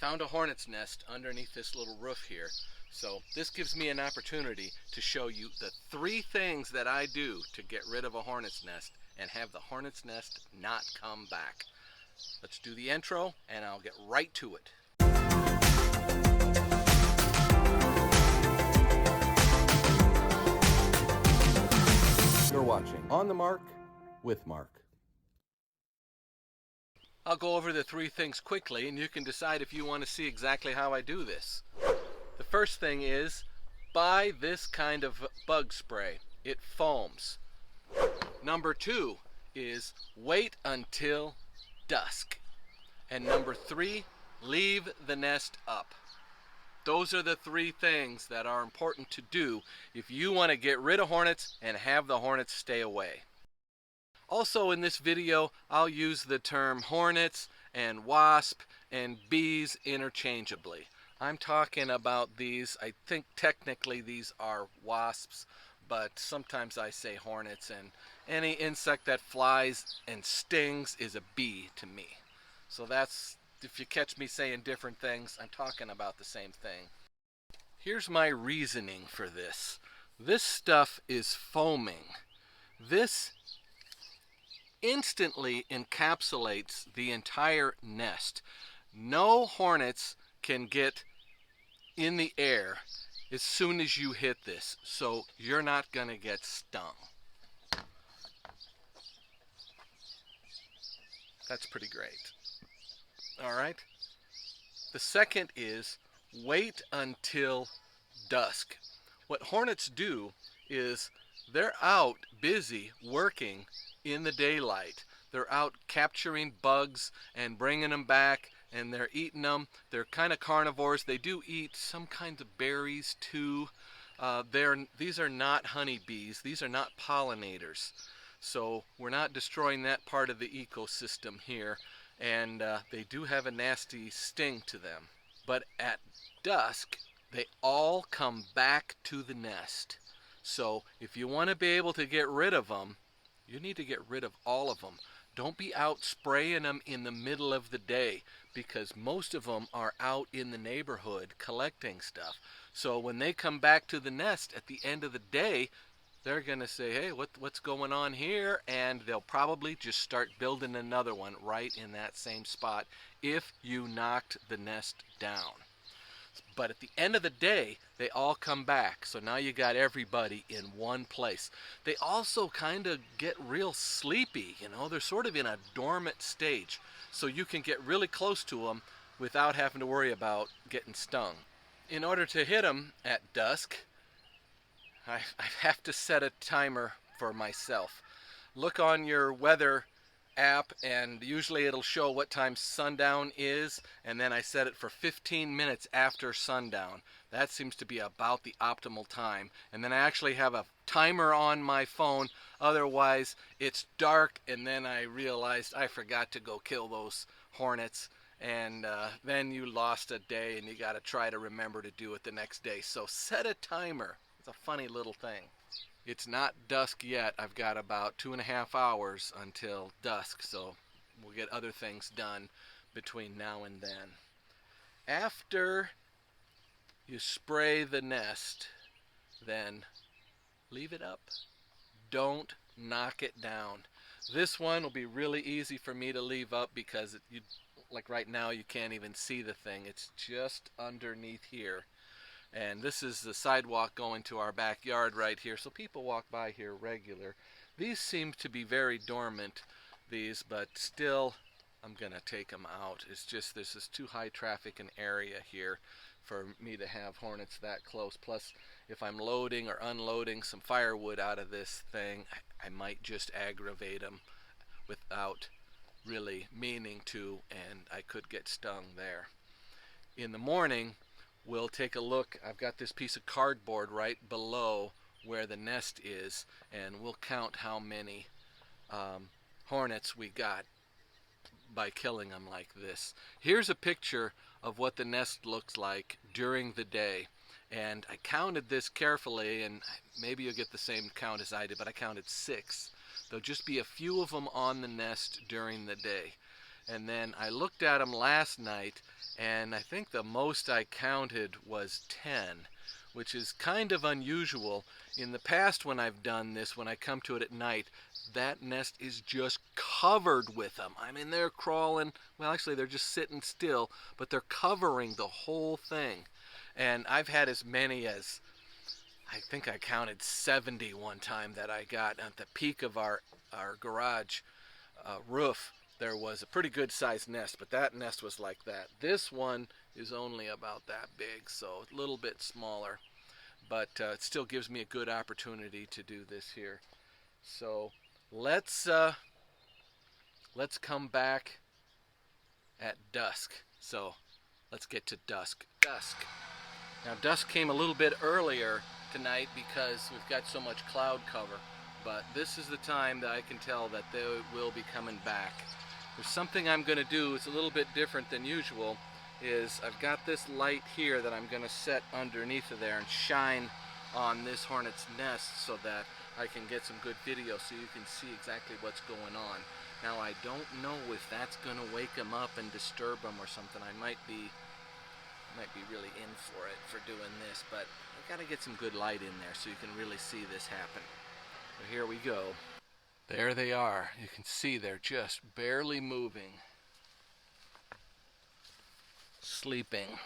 found a hornet's nest underneath this little roof here. So this gives me an opportunity to show you the 3 things that I do to get rid of a hornet's nest and have the hornet's nest not come back. Let's do the intro and I'll get right to it. You're watching On the Mark with Mark. I'll go over the 3 things quickly and you can decide if you want to see exactly how I do this. The first thing is buy this kind of bug spray. It foams. Number 2 is wait until dusk. And number 3, leave the nest up. Those are the 3 things that are important to do if you want to get rid of hornets and have the hornets stay away. Also in this video, I'll use the term hornets and wasp and bees interchangeably. I'm talking about these, I think technically these are wasps, but sometimes I say hornets, and any insect that flies and stings is a bee to me. So that's, if you catch me saying different things, I'm talking about the same thing. Here's my reasoning for this. This stuff is foaming. This instantly encapsulates the entire nest. No hornets can get in the air as soon as you hit this, so you're not going to get stung. That's pretty great. All right. The second is wait until dusk. What hornets do is they're out busy working in the daylight. They're out capturing bugs and bringing them back, and they're eating them. They're kind of carnivores. They do eat some kinds of berries too. These are not honeybees. These are not pollinators. So we're not destroying that part of the ecosystem here. And they do have a nasty sting to them. But at dusk, they all come back to the nest. So if you want to be able to get rid of them, you need to get rid of all of them. Don't be out spraying them in the middle of the day, because most of them are out in the neighborhood collecting stuff. So when they come back to the nest at the end of the day, they're going to say, hey, what's going on here? And they'll probably just start building another one right in that same spot if you knocked the nest down. But at the end of the day, they all come back. So now you got everybody in one place. They also kind of get real sleepy, you know. They're sort of in a dormant stage. So you can get really close to them without having to worry about getting stung. In order to hit them at dusk, I have to set a timer for myself. Look on your weather app, and usually it'll show what time sundown is, and then I set it for 15 minutes after sundown. That seems to be about the optimal time. And then I actually have a timer on my phone, otherwise it's dark, and then I realized I forgot to go kill those hornets, and then you lost a day and you got to try to remember to do it the next day. So set a timer. It's a funny little thing. It's not dusk yet. I've got about 2.5 hours until dusk, so we'll get other things done between now and then. After you spray the nest, then leave it up. Don't knock it down. This one will be really easy for me to leave up because like right now you can't even see the thing. It's just underneath here. And this is the sidewalk going to our backyard right here, so people walk by here regular. These seem to be very dormant, but still I'm going to take them out. It's just this is too high traffic an area here for me to have hornets that close. Plus, if I'm loading or unloading some firewood out of this thing, I might just aggravate them without really meaning to, and I could get stung there. In the morning, we'll take a look. I've got this piece of cardboard right below where the nest is, and we'll count how many hornets we got by killing them like this. Here's a picture of what the nest looks like during the day, and I counted this carefully, and maybe you'll get the same count as I did, but I counted 6. There'll just be a few of them on the nest during the day. And then I looked at them last night, and I think the most I counted was 10, which is kind of unusual. In the past when I've done this, when I come to it at night, that nest is just covered with them. I mean, they're crawling. Well, actually, they're just sitting still, but they're covering the whole thing. And I've had as many as, I think I counted 70 one time that I got at the peak of our garage roof. There was a pretty good sized nest, but that nest was like that. This one is only about that big, so a little bit smaller, but it still gives me a good opportunity to do this here. So let's come back at dusk. So let's get to dusk. Now dusk came a little bit earlier tonight because we've got so much cloud cover, but this is the time that I can tell that they will be coming back. There's something I'm going to do, it's a little bit different than usual, is I've got this light here that I'm going to set underneath of there and shine on this hornet's nest so that I can get some good video so you can see exactly what's going on. Now I don't know if that's going to wake them up and disturb them or something. I might be really in for it for doing this, but I got to get some good light in there so you can really see this happen. So here we go. There they are. You can see they're just barely moving, sleeping.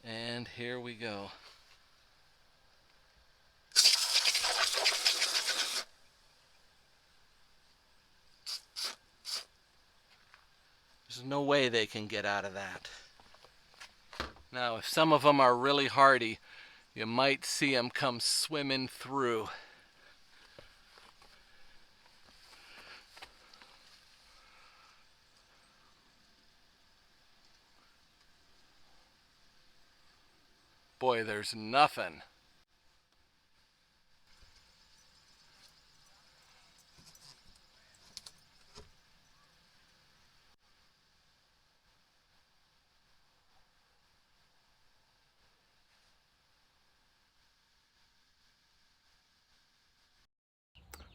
And here we go. There's no way they can get out of that. Now, if some of them are really hardy, you might see them come swimming through. Boy, there's nothing.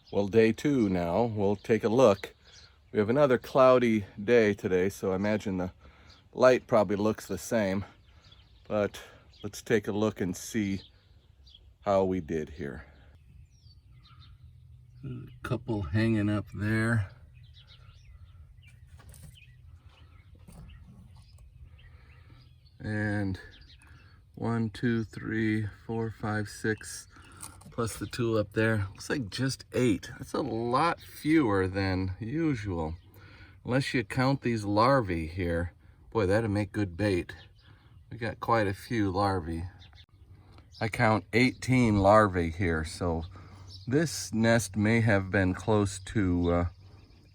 Well, day 2 now. We'll take a look. We have another cloudy day today, so I imagine the light probably looks the same. But let's take a look and see how we did here. A couple hanging up there. And 1, 2, 3, 4, 5, 6, plus the 2 up there. Looks like just 8. That's a lot fewer than usual. Unless you count these larvae here. Boy, that'd make good bait. We got quite a few larvae. I count 18 larvae here, so this nest may have been close to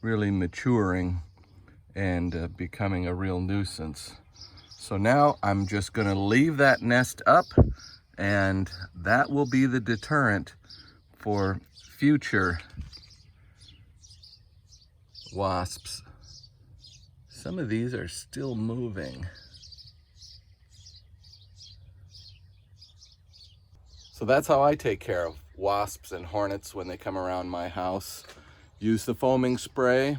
really maturing and becoming a real nuisance. So now I'm just going to leave that nest up, and that will be the deterrent for future wasps. Some of these are still moving. So that's how I take care of wasps and hornets when they come around my house. Use the foaming spray,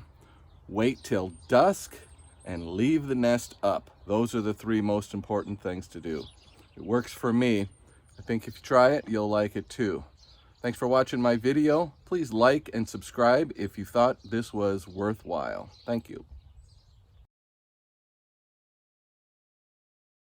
wait till dusk, and leave the nest up. Those are the 3 most important things to do. It works for me. I think if you try it, you'll like it too. Thanks for watching my video. Please like and subscribe if you thought this was worthwhile. Thank you.